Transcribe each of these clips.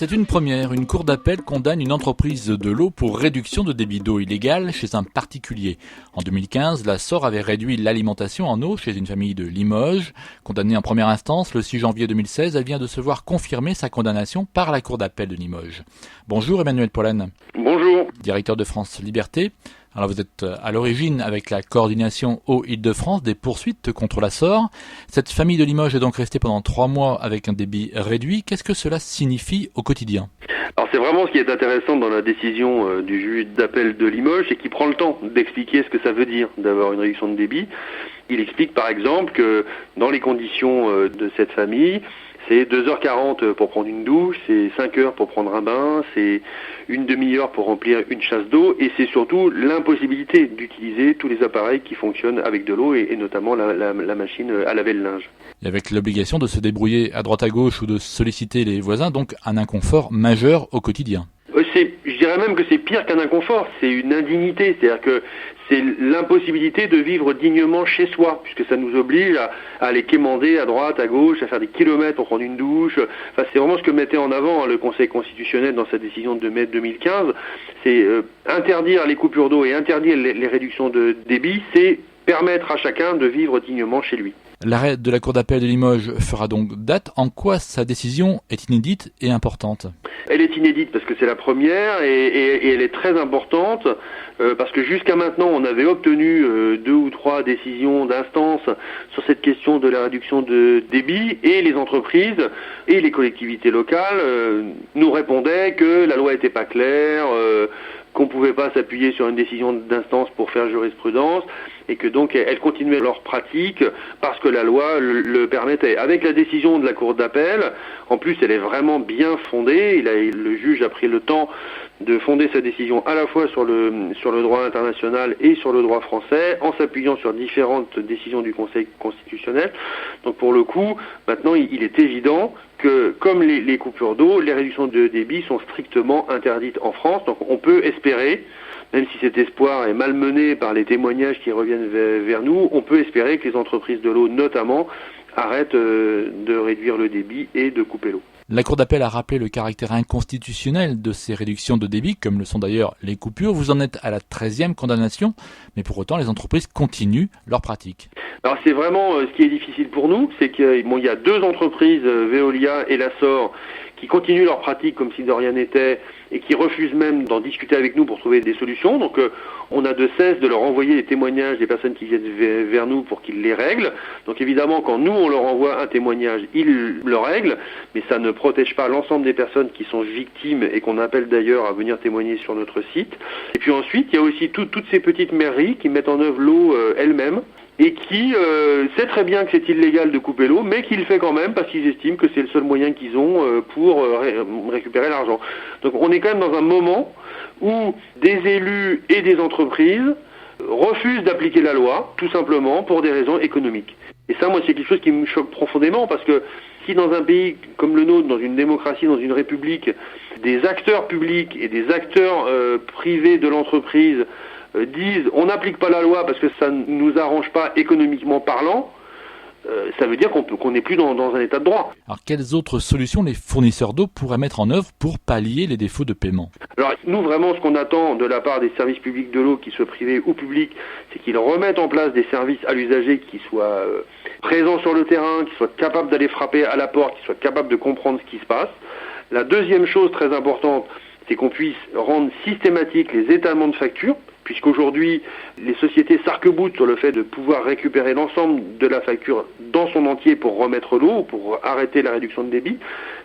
C'est une première. Une cour d'appel condamne une entreprise de l'eau pour réduction de débit d'eau illégale chez un particulier. En 2015, la SOR avait réduit l'alimentation en eau chez une famille de Limoges. Condamnée en première instance le 6 janvier 2016, elle vient de se voir confirmer sa condamnation par la cour d'appel de Limoges. Bonjour Emmanuel Pollen. Bonjour. Directeur de France Liberté. Alors vous êtes à l'origine, avec la coordination Eau Île-de-France, des poursuites contre la SOR. Cette famille de Limoges est donc restée pendant 3 mois avec un débit réduit. Qu'est-ce que cela signifie au quotidien ? Alors c'est vraiment ce qui est intéressant dans la décision du juge d'appel de Limoges, c'est qu'il prend le temps d'expliquer ce que ça veut dire d'avoir une réduction de débit. Il explique par exemple que dans les conditions de cette famille, c'est 2h40 pour prendre une douche, c'est 5 heures pour prendre un bain, c'est une demi-heure pour remplir une chasse d'eau, et c'est surtout l'impossibilité d'utiliser tous les appareils qui fonctionnent avec de l'eau, et notamment la machine à laver le linge. Et avec l'obligation de se débrouiller à droite à gauche ou de solliciter les voisins, donc un inconfort majeur au quotidien. Je dirais même que c'est pire qu'un inconfort, c'est une indignité, c'est-à-dire que c'est l'impossibilité de vivre dignement chez soi, puisque ça nous oblige à aller quémander à droite, à gauche, à faire des kilomètres pour prendre une douche. Enfin, c'est vraiment ce que mettait en avant le Conseil constitutionnel dans sa décision de mai 2015, c'est interdire les coupures d'eau et interdire les réductions de débit, c'est permettre à chacun de vivre dignement chez lui. L'arrêt de la Cour d'appel de Limoges fera donc date. En quoi sa décision est inédite et importante ? Elle est inédite parce que c'est la première et elle est très importante parce que jusqu'à maintenant on avait obtenu 2 ou 3 décisions d'instance sur cette question de la réduction de débit, et les entreprises et les collectivités locales nous répondaient que la loi n'était pas claire, qu'on ne pouvait pas s'appuyer sur une décision d'instance pour faire jurisprudence, et que donc elles continuaient leur pratique parce que la loi le permettait. Avec la décision de la Cour d'appel, en plus elle est vraiment bien fondée, le juge a pris le temps de fonder sa décision à la fois sur le droit international et sur le droit français, en s'appuyant sur différentes décisions du Conseil constitutionnel. Donc pour le coup, maintenant il est évident que comme les coupures d'eau, les réductions de débit sont strictement interdites en France. Donc on peut espérer, même si cet espoir est malmené par les témoignages qui reviennent vers nous, on peut espérer que les entreprises de l'eau notamment arrêtent de réduire le débit et de couper l'eau. La Cour d'appel a rappelé le caractère inconstitutionnel de ces réductions de débit, comme le sont d'ailleurs les coupures. Vous en êtes à la 13e condamnation, mais pour autant les entreprises continuent leur pratique. Alors c'est vraiment ce qui est difficile pour nous, c'est qu'il y a 2 entreprises, Veolia et la SOR, qui continuent leur pratique comme si de rien n'était et qui refusent même d'en discuter avec nous pour trouver des solutions. Donc on a de cesse de leur envoyer les témoignages des personnes qui viennent vers nous pour qu'ils les règlent. Donc évidemment, quand nous on leur envoie un témoignage, ils le règlent, mais ça ne protège pas l'ensemble des personnes qui sont victimes et qu'on appelle d'ailleurs à venir témoigner sur notre site. Et puis ensuite, il y a aussi toutes ces petites mairies qui mettent en œuvre l'eau elles-mêmes, et qui sait très bien que c'est illégal de couper l'eau, mais qui le fait quand même parce qu'ils estiment que c'est le seul moyen qu'ils ont pour récupérer l'argent. Donc on est quand même dans un moment où des élus et des entreprises refusent d'appliquer la loi, tout simplement pour des raisons économiques. Et ça, moi, c'est quelque chose qui me choque profondément, parce que si dans un pays comme le nôtre, dans une démocratie, dans une république, des acteurs publics et des acteurs privés de l'entreprise disent on n'applique pas la loi parce que ça ne nous arrange pas économiquement parlant, ça veut dire qu'on n'est plus dans un état de droit. Alors quelles autres solutions les fournisseurs d'eau pourraient mettre en œuvre pour pallier les défauts de paiement ? Alors nous, vraiment, ce qu'on attend de la part des services publics de l'eau, qu'ils soient privés ou publics, c'est qu'ils remettent en place des services à l'usager qui soient présents sur le terrain, qui soient capables d'aller frapper à la porte, qui soient capables de comprendre ce qui se passe. La deuxième chose très importante, c'est qu'on puisse rendre systématiques les étalements de factures, puisqu'aujourd'hui, les sociétés s'arc-boutent sur le fait de pouvoir récupérer l'ensemble de la facture dans son entier pour remettre l'eau ou pour arrêter la réduction de débit.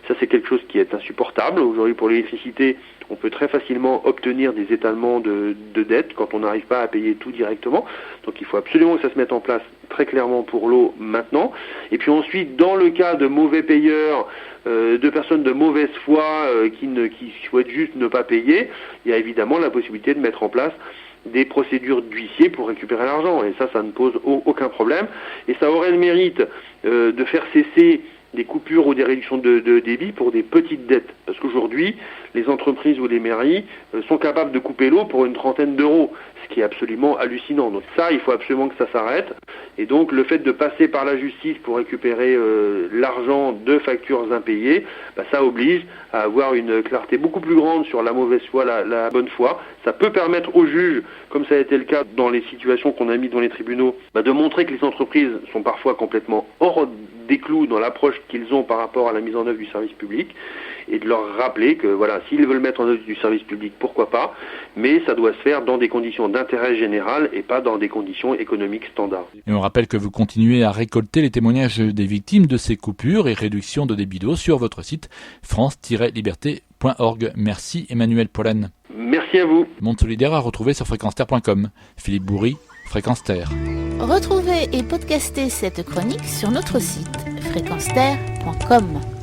Ça, c'est quelque chose qui est insupportable. Aujourd'hui, pour l'électricité, on peut très facilement obtenir des étalements de dette quand on n'arrive pas à payer tout directement. Donc il faut absolument que ça se mette en place très clairement pour l'eau maintenant. Et puis ensuite, dans le cas de mauvais payeurs, de personnes de mauvaise foi qui souhaitent juste ne pas payer, il y a évidemment la possibilité de mettre en place des procédures d'huissier pour récupérer l'argent. Et ça ne pose aucun problème. Et ça aurait le mérite de faire cesser des coupures ou des réductions de débit pour des petites dettes. Parce qu'aujourd'hui, les entreprises ou les mairies sont capables de couper l'eau pour une trentaine d'euros, ce qui est absolument hallucinant. Donc ça, il faut absolument que ça s'arrête. Et donc le fait de passer par la justice pour récupérer l'argent de factures impayées, ça oblige à avoir une clarté beaucoup plus grande sur la mauvaise foi, la bonne foi. Ça peut permettre aux juges, comme ça a été le cas dans les situations qu'on a mis dans les tribunaux, de montrer que les entreprises sont parfois complètement hors des clous dans l'approche qu'ils ont par rapport à la mise en œuvre du service public, et de leur rappeler que voilà, s'ils veulent mettre en œuvre du service public, pourquoi pas, mais ça doit se faire dans des conditions d'intérêt général et pas dans des conditions économiques standards. Et on rappelle que vous continuez à récolter les témoignages des victimes de ces coupures et réductions de débit d'eau sur votre site france-liberté.org. Merci Emmanuel Pollen. Merci à vous. Monde solidaire à retrouver sur fréquenceterre.com. Philippe Bourri, Fréquence Terre. Retrouvez et podcastez cette chronique sur notre site fréquenceterre.com.